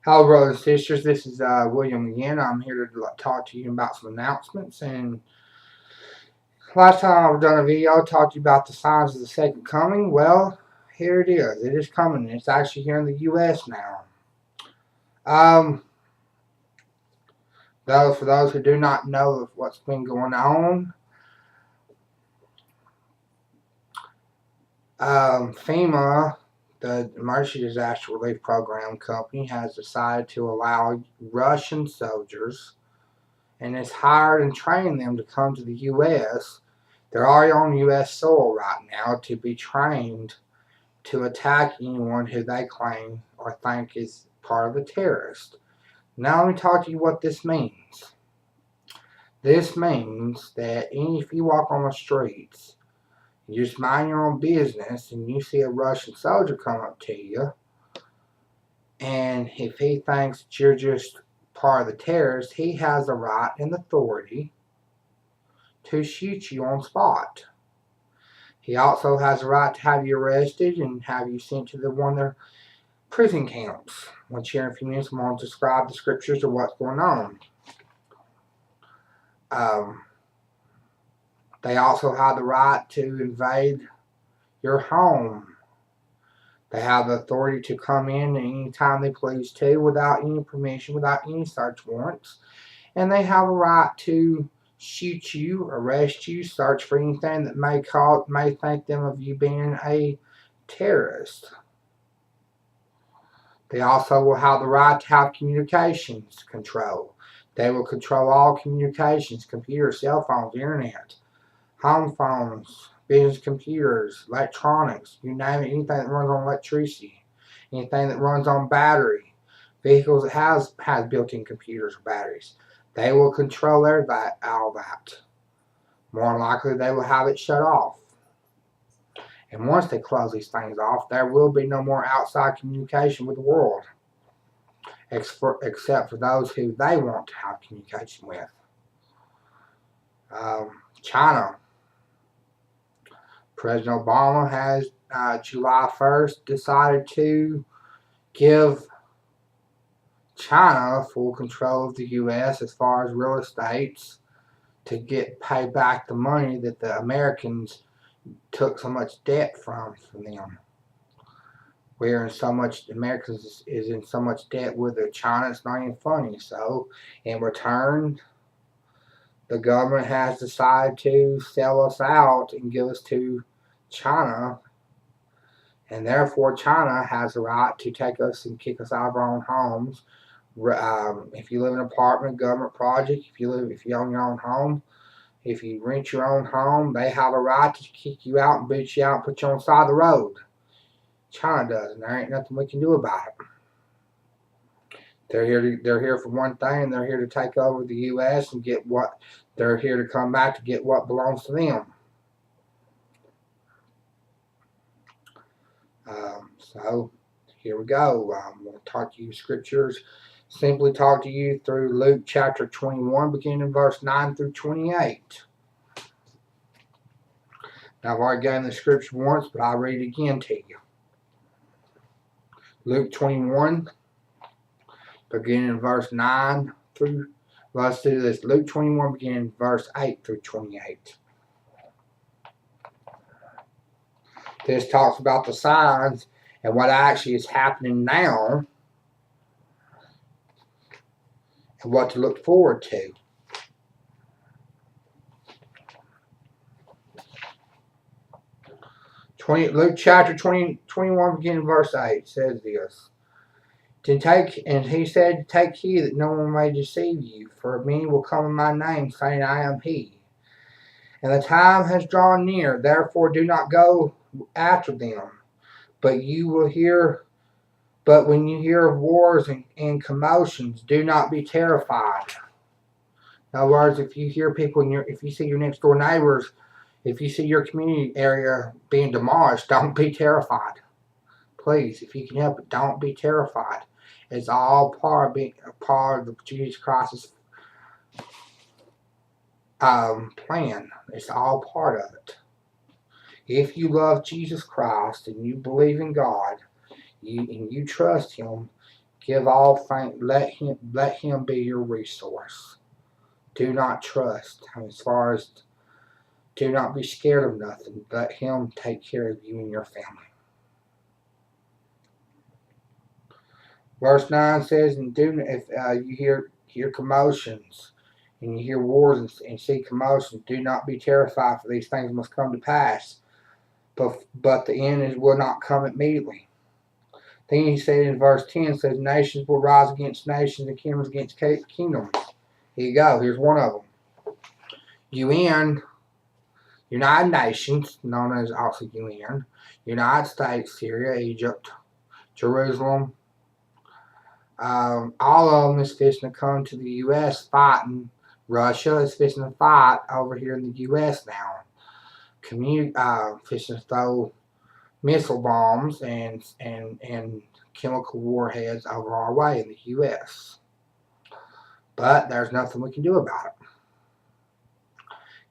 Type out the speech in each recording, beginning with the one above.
Hello, brothers and sisters. This is William again. I'm here to talk to you about some announcements. And last time I've done a video, I talked to you about the signs of the second coming. Well, here it is. It is coming. It's actually here in the U.S. now. Um, for those who do not know of what's been going on, FEMA, the Emergency Disaster Relief Program Company, has decided to allow Russian soldiers and has hired and trained them to come to the U.S. They're already on U.S. soil right now to be trained to attack anyone who they claim or think is part of the terrorist. Now let me talk to you what this means. This means that if you walk on the streets, you just mind your own business, and you see a Russian soldier come up to you, and if he thinks that you're just part of the terrorists, he has the right and authority to shoot you on spot. He also has the right to have you arrested and have you sent to one of their prison camps. Once here in a few minutes, I'm going to describe the scriptures of what's going on. They also have the right to invade your home. They have the authority to come in anytime they please to, without any permission, without any search warrants. And they have a right to shoot you, arrest you, search for anything that may think them of you being a terrorist. They also will have the right to have communications control. They will control all communications, computers, cell phones, internet, home phones, business computers, electronics, you name it, anything that runs on electricity, anything that runs on battery, vehicles that has built-in computers or batteries. They will control all that. More than likely, they will have it shut off. And once they close these things off, there will be no more outside communication with the world, except for those who they want to have communication with. China. President Obama has July 1st decided to give China full control of the U.S. as far as real estates to get paid back the money that the Americans took so much debt from them. We're in so much, Americans is in so much debt with China, it's not even funny. So, in return, the government has decided to sell us out and give us to China, and therefore China has the right to take us and kick us out of our own homes. If you live in an apartment, government project, if you own your own home, if you rent your own home, they have a right to kick you out and boot you out and put you on the side of the road. China does, and there ain't nothing we can do about it. They're here for one thing. They're here to take over the U.S. and get what they're here to come back to get what belongs to them. So here we go. I'm going to talk to you scriptures. Simply talk to you through Luke chapter 21, beginning in verse 9 through 28. Now, I've already given the scripture once, but I'll read it again to you. Luke 21, beginning in verse 9 through, let's do this. Luke 21, beginning in verse 8 through 28. This talks about the signs and what actually is happening now and what to look forward to. Luke chapter 21, beginning verse 8 says this. And he said, take heed that no one may deceive you, for many will come in my name, saying, I am he. And the time has drawn near, therefore do not go after them. But when you hear of wars and commotions, do not be terrified. In other words, if you hear people if you see your next door neighbors, if you see your community area being demolished, don't be terrified. Please, if you can help it, don't be terrified. It's all part of Jesus Christ's plan. It's all part of it. If you love Jesus Christ and you believe in God, and you trust Him, Give all thanks. Let him be your resource. Do not trust. As far as do not be scared of nothing. Let him take care of you and your family. Verse 9 says, and do if you hear commotions and you hear wars and see commotions, do not be terrified, for these things must come to pass. But the end will not come immediately. Then he said in verse 10 says, nations will rise against nations and kingdoms against kingdoms. Here you go. Here's one of them. UN, United Nations, known as also UN, United States, Syria, Egypt, Jerusalem. All of them is fixing to come to the U.S. fighting. Russia is fixing to fight over here in the U.S. now. Fixing to throw missile bombs and chemical warheads over our way in the U.S. But there's nothing we can do about it.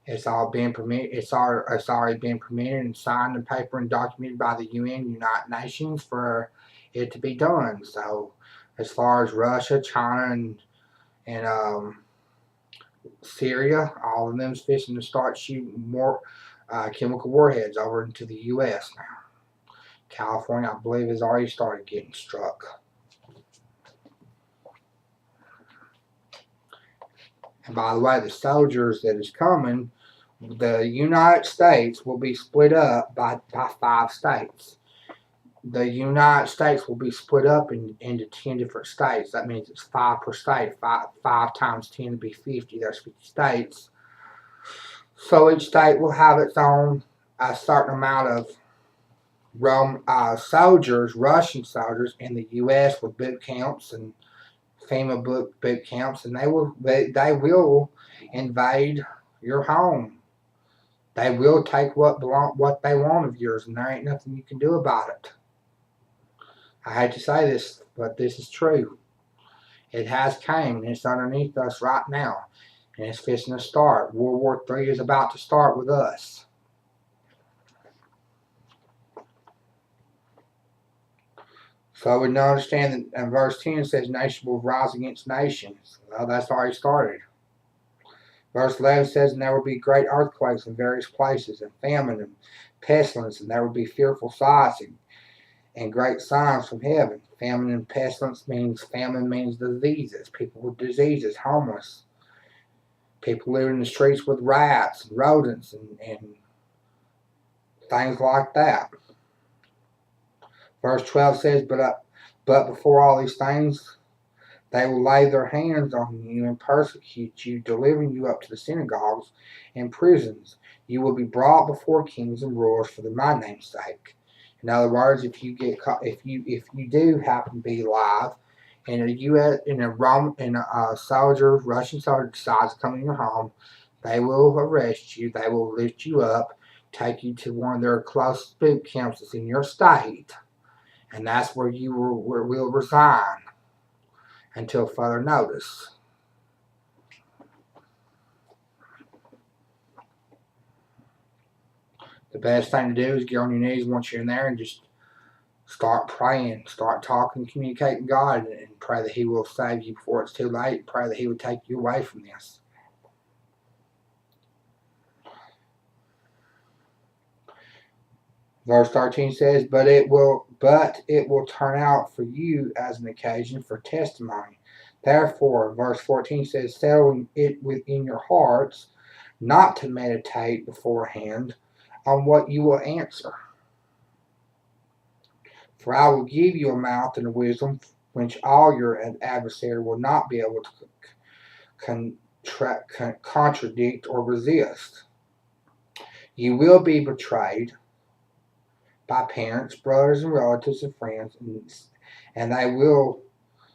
It's all been permitted. It's already been permitted and signed and paper and documented by the UN, United Nations, for it to be done. So, as far as Russia, China, and Syria, all of them's fishing to start shooting more chemical warheads over into the U.S. now. California, I believe, has already started getting struck. And by the way, the soldiers that is coming, the United States will be split up by 5 states. The United States will be split up into 10 different states. That means it's 5 per state. 5 times 10 would be 50. There's 50 states. So each state will have its own a certain amount of soldiers, Russian soldiers in the U.S. with boot camps and FEMA boot camps, and they will invade your home. They will take what they want of yours, and there ain't nothing you can do about it. I hate to say this, but this is true. It has came, and it's underneath us right now, and it's fixing to start. World War III is about to start with us. So we know understand that verse 10 says, nation will rise against nations. Well, that's already started. Verse 11 says, and there will be great earthquakes in various places, and famine and pestilence, and there will be fearful sights and great signs from heaven. Famine and pestilence means diseases, people with diseases, homeless, people living in the streets with rats and rodents and things like that. Verse 12 says, but before all these things, they will lay their hands on you and persecute you, delivering you up to the synagogues and prisons. You will be brought before kings and rulers for my name's sake. In other words, if you do happen to be alive, and a Russian soldier decides to come in your home, they will arrest you. They will lift you up, take you to one of their closest boot camps that's in your state, and that's where you will resign until further notice. The best thing to do is get on your knees once you're in there and just start praying, start talking, communicating with God, and pray that He will save you before it's too late. Pray that He would take you away from this. Verse 13 says, but it will turn out for you as an occasion for testimony. Therefore, verse 14 says, settle it within your hearts not to meditate beforehand on what you will answer. For I will give you a mouth and a wisdom which all your adversary will not be able to contradict or resist. You will be betrayed by parents, brothers, and relatives and friends, and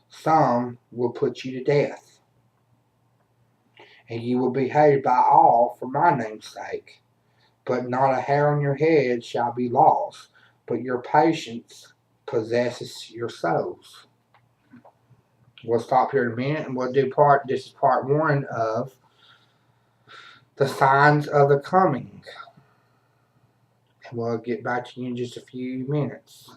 some will put you to death. And you will be hated by all for my name's sake. But not a hair on your head shall be lost, but your patience possesses your souls. We'll stop here in a minute, and we'll do this is part 1 of the signs of the coming. And we'll get back to you in just a few minutes.